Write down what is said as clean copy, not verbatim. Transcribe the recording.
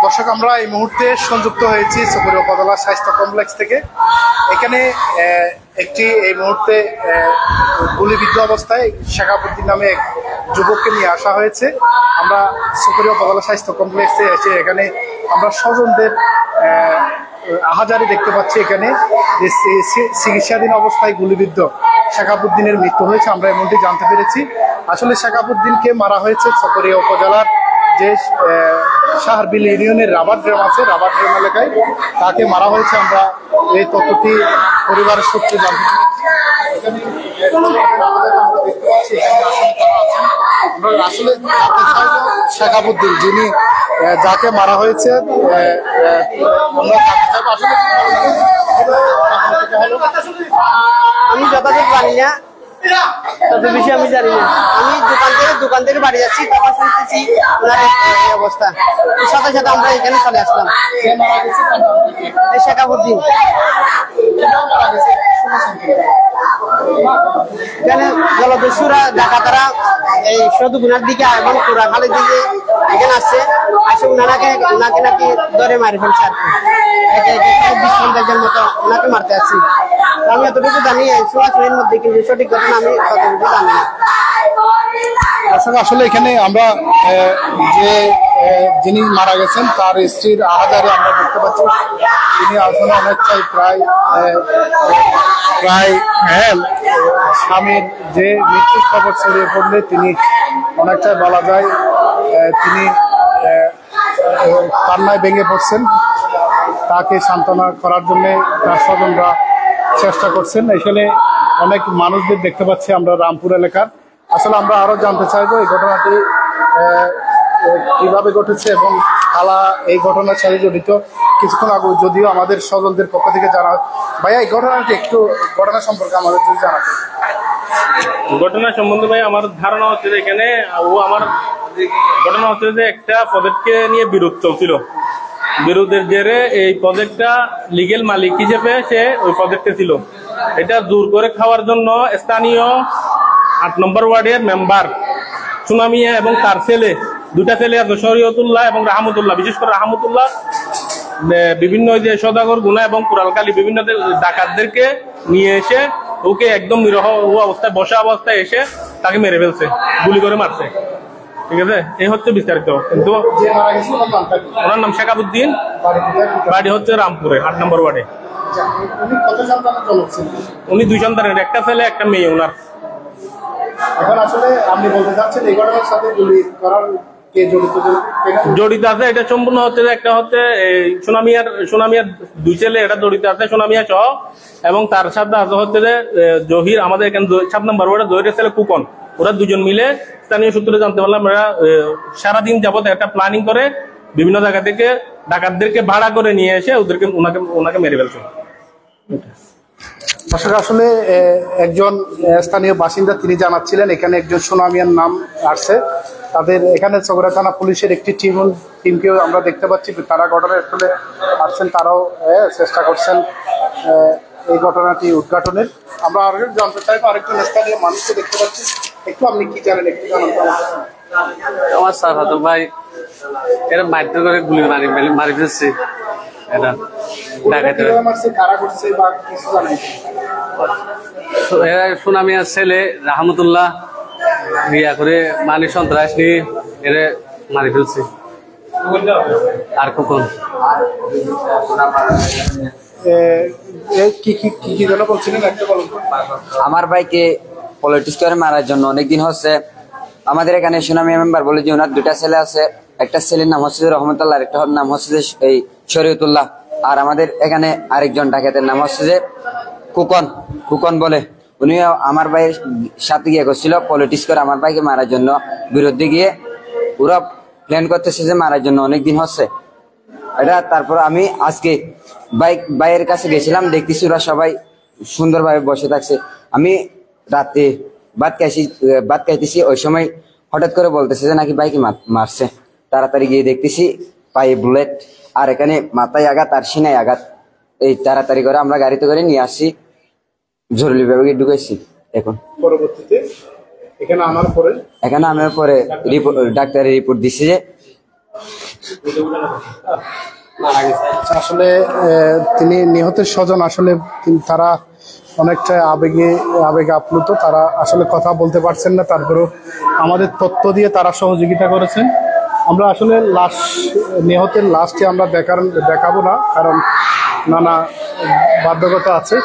দর্শক, আমরা এই মুহূর্তে সংযুক্ত হয়েছি চকরিয়া উপজেলা স্বাস্থ্য কমপ্লেক্স থেকে। এখানে এই মুহূর্তে গুলিবিদ্ধ অবস্থায় শেখাবুদ্দিন নামে এক যুবককে নিয়ে আসা হয়েছে। আমরা চকরিয়া উপজেলা স্বাস্থ্য কমপ্লেক্সে এসে এখানে আমরা স্বজনদের আহাজারি দেখতে পাচ্ছি। এখানে চিকিৎসাধীন অবস্থায় গুলিবিদ্ধ শেখাবুদ্দিনের মৃত্যু হয়েছে, আমরা এমনটি জানতে পেরেছি। আসলে শেখাবুদ্দিনকে মারা হয়েছে চকরিয়া উপজেলার যে শাহরবিল ইউনিয়নের রাবার ড্যাম আছে, রাবার ড্যাম এলাকায় তাকে মারা হয়েছে। আমরা এই তথ্যটি পরিবারের সূত্রে জানতে পেরেছি। আসলে শেখাবুদ্দিন যিনি যাকে মারা হয়েছে আমি যথাযথ জানি না, তত বিষয়ে আমি জানি না। আমি দোকান থেকে বাড়ি যাচ্ছি, তারপর শুনতেছি ওনার এই অবস্থা। সাথে সাথে আমরা এখানে চলে আসলাম। শেখাবুদ্দিন এখানে জলদস্যুরা ডাকাতারা এই সদুগুনার দিকে এবং পুরাখালের দিকে এখানে আসছে, আসে ওনাকে নাকি ধরে মারি ফেলছে আর কি। 20 ঘন্টার মতো ওনাকে মারতে আসছি। আমি এতটুকু জানি সরাসরির মধ্যে, কিন্তু সঠিক ঘটনা আমি ততটুকু জানি না। আসলে এখানে আমরা যিনি মারা গেছেন তার স্ত্রীর আহাজারে আমরা দেখতে পাচ্ছি। তিনি আসলে অনেকটাই প্রায় স্বামীর যে মৃত্যুর খবর ছড়িয়ে পড়লে তিনি অনেকটাই বলা যায় তিনি কান্নায় ভেঙে পড়ছেন। তাকে সান্ত্বনা করার জন্য তার স্বজনরা চেষ্টা করছেন। এখানে অনেক মানুষদের দেখতে পাচ্ছি আমরা রামপুর এলাকার। আসলে আমরা আরো জানতে চাইবো এই ঘটনাটি কিভাবে ঘটেছে এবং কারা এই ঘটনার সাথে জড়িত। কিছুক্ষণ আগে যদিও আমাদের স্বজনদের পক্ষ থেকে জানা হয়। ভাইয়া, এই ঘটনাটি ঘটনা সম্পর্কে আমাদের যদি জানাতে। ঘটনা সম্বন্ধে ভাই আমার ধারণা হচ্ছে যে এখানে ঘটনা হচ্ছে যে একটা প্রজেক্টকে নিয়ে বিরোধ চলছিল। বিরোধের জেরে এই প্রজেক্টটা লিগেল মালিক হিসেবে সে ওই প্রজেক্টে ছিল। এটা দূর করে খাওয়ার জন্য স্থানীয় 8 নম্বর ওয়ার্ডের মেম্বার সুনামিয়া এবং তার ছেলে, দুটা ছেলে আছে, শরীয়তুল্লাহ এবং রাহমতুল্লাহ। বিশেষ করে রাহমতুল্লাহ বিভিন্ন যে সদাগর গুনা এবং কুরালকালী বিভিন্ন ডাকাতদেরকে নিয়ে এসে ওকে একদম নিরহ অবস্থায়, বসা অবস্থায় এসে তাকে মেরে ফেলছে, গুলি করে মারছে। ঠিক আছে, এই হচ্ছে বিস্তারিত। কিন্তু ওনার নাম শেখাবুদ্দিন, বাড়ি হচ্ছে রামপুরে 8 নম্বর ওয়ার্ডে। উনি 2 সন্তানের, একটা ছেলে একটা মেয়ে ওনার। জড়িত আছে এটা সম্পূর্ণ হচ্ছে একটা হচ্ছে সুনামিয়ার 2 ছেলে এটা জড়িত আছে, সুনামিয়া সহ, এবং তার সাথে আছে হচ্ছে যে জহির, আমাদের এখানে 7 নম্বর ওয়ার্ডে জহিরের ছেলে কুকন। ওরা দুজন মিলে স্থানীয় সূত্রে জানতে পারলাম এরা সারাদিন যাবত একটা প্ল্যানিং করে বিভিন্ন জায়গা থেকে ডাকাতদেরকে ভাড়া করে নিয়ে এসে ওনাকে মেরে ফেলছে। আসলে একজন স্থানীয় বাসিন্দা তিনি জানাচ্ছিলেন এখানে একজন সুনামিয়ার নাম আসছে। তাদের এখানে চকরিয়া থানা পুলিশের একটি টিমকেও আমরা দেখতে পাচ্ছি। তারা ঘটনাস্থলে আসছেন, তারাও চেষ্টা করছেন এই ঘটনাটি উদ্ঘাটনের। আমরা আরো জানতে চাইবো, আরেকজন স্থানীয় মানুষকে দেখতে পাচ্ছি। একটু আপনি কি জানেন, একটু জানান। আমার সাফাত ভাই এরা মারতে করে গুলি মারি ফেলছে। এটা সুনামিয়ার ছেলে রাহমতুল্লাহ বিয়া করে মানি সন্ত্রাস নিয়ে এরা মারি ফেলছে। আর কখন আমার ভাইকে পলিটিক্স করে মারার জন্য অনেকদিন হচ্ছে। আমাদের এখানে সুনামিয়া মেম্বার বলে যে ওনার 2টা ছেলে আছে, একটা ছেলের নাম হচ্ছে রহমতুল্লাহ, একটা নাম হচ্ছে যে এই শরীয়তুল্লাহ। আর আমাদের এখানে আরেকজন ডাকাতের নাম হচ্ছে যে কুকন বলে। উনি আমার ভাইয়ের সাথে গিয়ে করছিল পলিটিক্স করে আমার ভাইকে মারার জন্য। বিরুদ্ধে গিয়ে ওরা প্ল্যান করতেছে যে মারার জন্য অনেকদিন হচ্ছে এটা। তারপর আমি আজকে ভাইয়ের কাছে গেছিলাম, দেখতেছি ওরা সবাই সুন্দরভাবে বসে থাকছে। আমি রাতে ভাত খাইতেছি, ওই সময় হঠাৎ করে বলতেছে যে নাকি ভাইকে মারছে। তাড়াতাড়ি গিয়ে দেখতেছি পায়ে বুলেট, আর এখানে মাথায় আঘাত আর সিনায় আঘাত। এই তাড়াতাড়ি করে আমরা গাড়িতে করে নিয়ে আসছি, জরুরি বিভাগে ঢুকেছি। এখন পরবর্তীতে এখানে আনার পরে ডাক্তারের রিপোর্ট দিচ্ছে যে আসলে তিনি নিহতের স্বজন আসলে তারা অনেকটা আবেগে আপ্লুত, তারা আসলে কথা বলতে পারছেন না, তারপরেও আমাদের তথ্য দিয়ে তারা সহযোগিতা করেছেন। আমরা আসলে নিহতের লাশটি আমরা দেখাবো না, কারণ নানা বাধ্যকতা আছে।